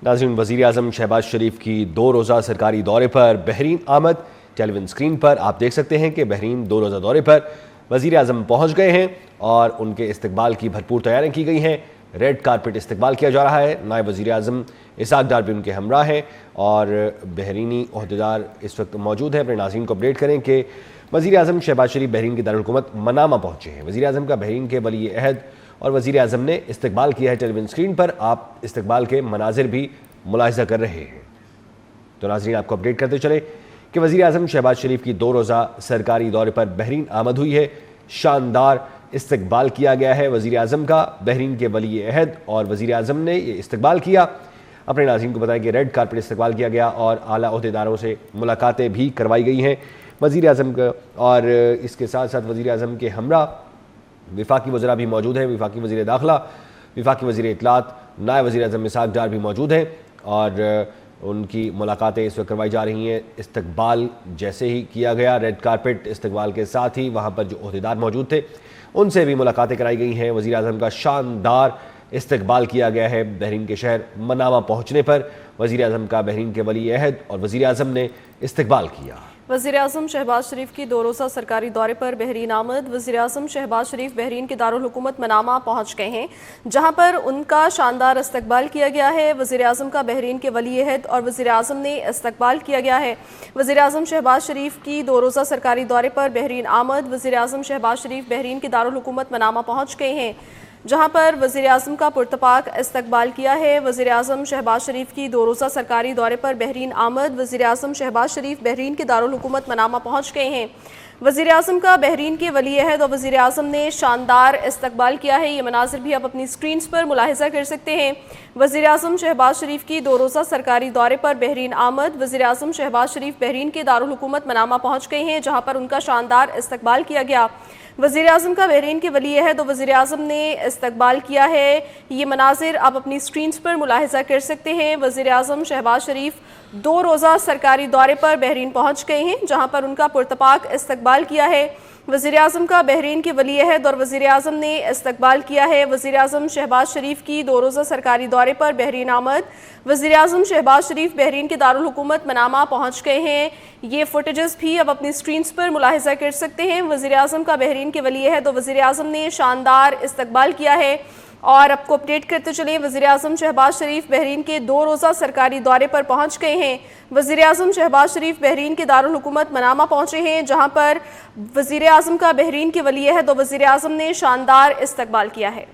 नाज़रीन, वज़ीर आज़म शहबाज शरीफ की 2 रोज़ा सरकारी दौरे पर बहरीन आमद। टेलीविजन स्क्रीन पर आप देख सकते हैं कि बहरीन 2 रोज़ा दौरे पर वज़ीर आज़म पहुँच गए हैं और उनके इस्तकबाल की भरपूर तैयारियाँ की गई हैं। रेड कारपेट इस्तकबाल किया जा रहा है। नायब वज़ीर आज़म इसहाक डार भी उनके हमरा हैं और बहरीनी ओहदेदार इस वक्त मौजूद हैं। अपने नाज़रीन को अपडेट करें कि वज़ीर आज़म शहबाज शरीफ बहरीन की दारुल हुकूमत मनामा पहुँचे हैं। वज़ीर आज़म का बहरीन के वली अहद और वज़ीर आज़म ने इस्तकबाल किया है। टेलीविजन स्क्रीन पर आप इस्तकबाल के मनाजिर भी मुलाहिज़ा कर रहे हैं। तो नाज़रीन, आपको अपडेट करते चले कि वज़ीर आज़म शहबाज शरीफ की 2 रोज़ा सरकारी दौरे पर बहरीन आमद हुई है। शानदार इस्तकबाल किया गया है वज़ीर आज़म का। बहरीन के वली अहद और वज़ीर आज़म ने ये इस्तकबाल किया। अपने नाज़रीन को बताएं कि रेड कारपेट इस्तकबाल किया गया और आला ओहदेदारों से मुलाकातें भी करवाई गई हैं वज़ीर आज़म का। और इसके साथ साथ वज़ीर आज़म के हमरा वफाकी वज़रा भी मौजूद हैं। वफाकी वज़ीर दाखिला, वफाकी वज़ीर इत्तलात, नायब वज़ीर आज़म इसहाक डार भी मौजूद हैं और उनकी मुलाकातें इस वक्त करवाई जा रही हैं। इस्तकबाल जैसे ही किया गया रेड कारपेट इस्तकबाल के साथ ही वहाँ पर जो ओहदेदार मौजूद थे उनसे भी मुलाकातें कराई गई हैं। वज़ीर आज़म का शानदार इस्तकबाल किया गया है। बहरीन के शहर मनामा पहुँचने पर वज़ीर आज़म का बहरीन के वली अहद और वज़ीर आज़म ने इस्तकबाल किया। वज़ीर आज़म शहबाज शरीफ की 2 रोज़ा सरकारी दौरे पर बहरीन आमद। वज़ीर आज़म शहबाज शरीफ बहरीन के दारुल हुकूमत मनामा पहुँच गए हैं, जहाँ पर उनका शानदार इस्तकबाल किया गया है। वज़ीर आज़म का बहरीन के वली अहद और वज़ीर आज़म ने इस्तकबाल किया गया है। वज़ीर आज़म शहबाज शरीफ की 2 रोज़ा सरकारी दौरे पर बहरीन आमद। वज़ीर आज़म शहबाज शरीफ बहरीन के दारुल हुकूमत मनामा पहुँच गए हैं, जहाँ पर वज़ीर आज़म का पुरतपाक इस्तकबाल किया है। वज़ीर आज़म शहबाज शरीफ की 2 रोज़ा सरकारी दौरे पर बहरीन आमद। वज़ीर आज़म शहबाज शरीफ बहरीन के दारुल हुकूमत मनामा पहुँच गए हैं। वज़ीर आज़म का बहरीन के वली अहद और वज़ीर आज़म ने शानदार इस्तकबाल किया है। ये मनाज़िर भी आप अपनी स्क्रीन्स पर मुलाहिज़ा कर सकते हैं। वज़ीर आज़म शहबाज शरीफ की 2 रोज़ा सरकारी दौरे पर बहरीन आमद। वज़ीर आज़म शहबाज शरीफ बहरीन के दारुल हुकूमत मनामा पहुँच गए हैं, जहाँ पर उनका शानदार इस्तकबाल किया गया। वज़ीर आज़म का बहरीन के वली अहद और वज़ीर आज़म ने इस्तकबाल किया है। ये मनाज़िर आप अपनी स्क्रीन्स पर मुलाहिज़ा कर सकते हैं। वज़ीर आज़म शहबाज शरीफ 2 रोज़ा सरकारी दौरे पर बहरीन पहुँच गए हैं, जहाँ पर उनका पुरतपाक इस्तकबाल किया है। वज़ीर आज़म का बहरीन के वली अहद और वज़ीर आज़म ने इस्तकबाल किया है। वज़ीर आज़म शहबाज शरीफ की 2 रोज़ा सरकारी दौरे पर बहरीन आमद। वज़ीर आज़म शहबाज शरीफ बहरीन के दारुल हुकूमत मनामा पहुँच गए हैं। ये फुटेजेस भी अब अपनी स्क्रीन्स पर मुलाहिज़ा कर सकते हैं। वज़ीर आज़म का बहरीन के वली अहद और वज़ीर आज़म ने शानदार इस्तकबाल किया है। और आपको अपडेट करते चलें, वज़ीर आज़म शहबाज शरीफ बहरीन के 2 रोज़ा सरकारी दौरे पर पहुँच गए हैं। वज़ीर आज़म शहबाज शरीफ बहरीन के दारुल हुकूमत मनामा पहुँचे हैं, जहाँ पर वज़ीर आज़म का बहरीन के वली अहद और वज़ीर आज़म ने शानदार इस्तकबाल किया है।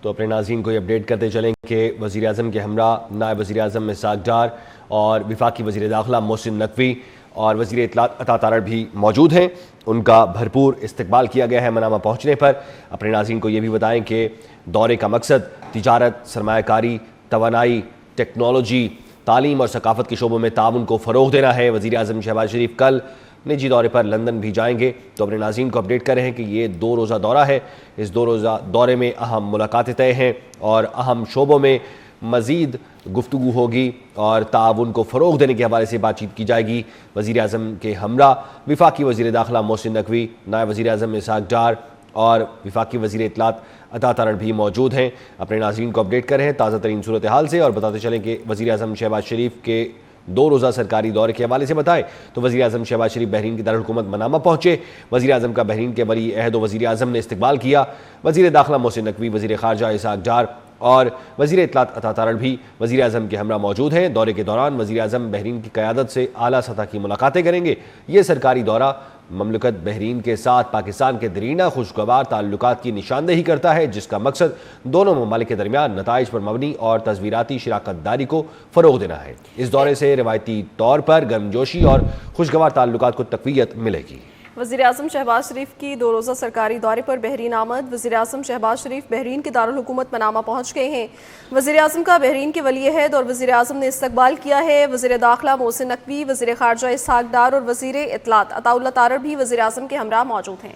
तो अपने नाज़रीन को ये अपडेट करते चलें कि वज़ीर आज़म के हमरा नायब वज़ीर आज़म इसहाक डार और वफाकी वज़ीर दाखिला मोहसिन नकवी और वज़ीर इत्तलात अता तारड़ भी मौजूद हैं। उनका भरपूर इस्तकबाल किया गया है मनामा पहुँचने पर। अपने नाज़रीन को ये भी बताएं कि दौरे का मकसद तिजारत, सरमायाकारी, तवानाई, टेक्नोलॉजी, तालीम और सकाफ़त के शोबों में ताउन को फ़रोग़ देना है। वज़ीर आज़म शहबाज शरीफ कल निजी दौरे पर लंदन भी जाएंगे। तो अपने नाज़रीन को अपडेट कर रहे हैं कि ये 2 रोज़ा दौरा है। इस 2 रोज़ा दौरे में अहम मुलाकातें तय हैं और अहम शोबों में मज़ीद गुफ्तगू होगी और ताउन को फ़रोग़ देने के हवाले से बातचीत की जाएगी। वज़ीर आज़म के हमरा वफाकी वज़ीर दाखिला मोहसिन नकवी, नायब वज़ीर आज़म इसहाक डार और वफाकी वज़ीर इत्तलात अता तारड़ भी मौजूद हैं। अपने नाज़रीन को अपडेट कर रहे हैं ताज़ा तरीन सूरत हाल से और बताते चलें कि वज़ीर आज़म शहबाज शरीफ के 2 रोज़ा सरकारी दौरे के हवाले से बताएं तो वज़ीर आज़म शहबाज शरीफ बहरीन की दारुल हुकूमत मनामा पहुँचे। वज़ीर आज़म का बहरीन के वली अहद और वज़ीर आज़म ने इस्तकबाल किया। वज़ीर दाखिला मोहसिन नकवी, वज़ीर ख़ारजा इसहाक डार और वज़ीर इत्तलात अता तारड़ भी वज़ीर आज़म के हमरा मौजूद हैं। दौरे के दौरान वज़ीर आज़म बहरीन की क़यादत से आला सतह की मुलाकातें करेंगे। ये सरकारी दौरा ममलकत बहरीन के साथ पाकिस्तान के दरीना खुशगवार ताल्लुकात की निशानदेही करता है, जिसका मकसद दोनों ममालिक के दरमियान नताइज पर मबनी और तस्वीराती शराकतदारी को फ़रोग़ देना है। इस दौरे से रिवायती तौर पर गर्मजोशी और खुशगवार ताल्लुकात को तक़वियत मिलेगी। वज़ीर आज़म शहबाज शरीफ की 2 रोज़ा सरकारी दौरे पर बहरीन आमद। वज़ीर आज़म शहबाज शरीफ बहरीन के दारुल हुकूमत मनामा पहुँच गए हैं। वज़ीर आज़म का बहरीन के वली अहद और वज़ीर आज़म ने इस्तकबाल किया है। वज़ीर दाखिला मोहसिन नकवी, वज़ीर ख़ारजा इसहाक डार और वज़ीर इत्तलात अता तारड़ भी वज़ीर आज़म के हमरा मौजूद हैं।